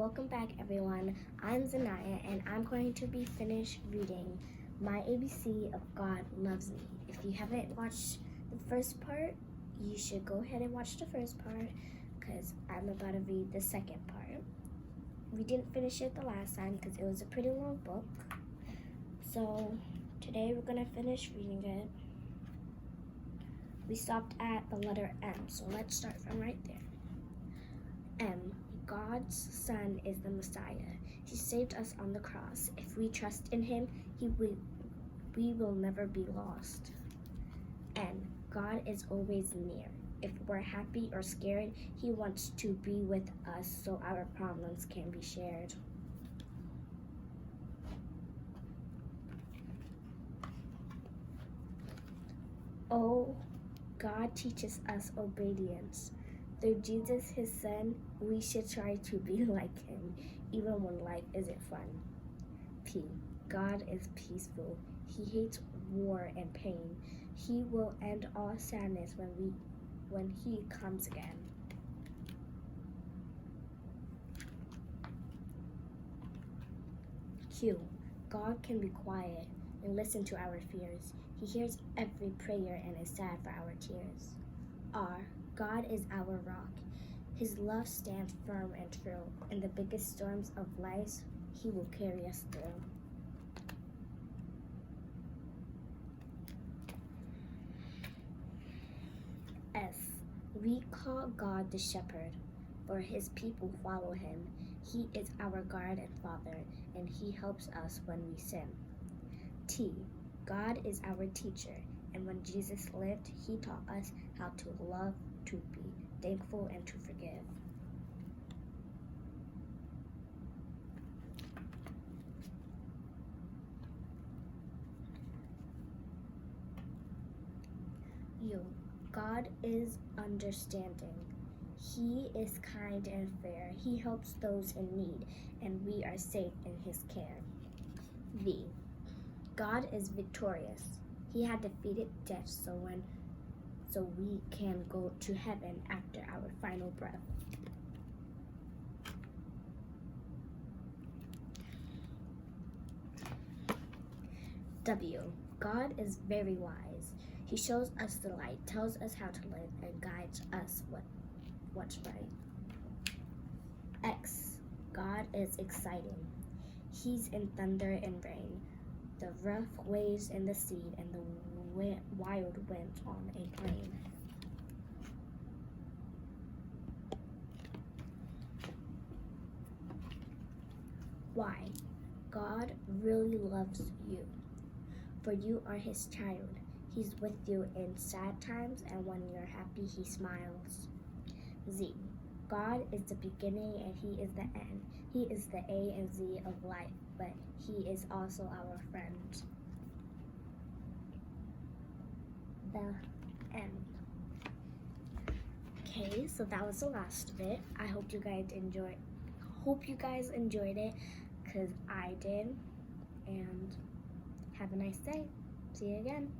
Welcome back, everyone. I'm Zanaya, and I'm going to be finished reading My ABC of God Loves Me. If you haven't watched the first part, you should go ahead and watch the first part because I'm about to read the second part. We didn't finish it the last time because it was a pretty long book. So today we're going to finish reading it. We stopped at the letter M, so let's start from right there. M. God's Son is the Messiah. He saved us on the cross. If we trust in Him, we will never be lost. N. God is always near. If we're happy or scared, He wants to be with us so our problems can be shared. O. God teaches us obedience. Through Jesus, His Son, we should try to be like Him, even when life isn't fun. P. God is peaceful. He hates war and pain. He will end all sadness when He comes again. Q. God can be quiet and listen to our fears. He hears every prayer and is sad for our tears. R. God is our rock. His love stands firm and true. In the biggest storms of life, He will carry us through. S. We call God the shepherd, for His people follow Him. He is our guard and Father, and He helps us when we sin. T. God is our teacher, and when Jesus lived, He taught us how to love, to be thankful, and to forgive. U. God is understanding. He is kind and fair. He helps those in need, and we are safe in His care. V. God is victorious. He had defeated death so we can go to heaven after our final breath. W. God is very wise. He shows us the light, tells us how to live, and guides us what's right. X. God is exciting. He's in thunder and rain, the rough waves in the sea, and the wild winds on a plane. Y. God really loves you, for you are His child. He's with you in sad times, and when you're happy, He smiles. Z. God is the beginning and He is the end. He is the A and Z of life, but He is also our friend. The end. Okay, so that was the last of it. I hope you guys enjoyed it, because I did. And have a nice day. See you again.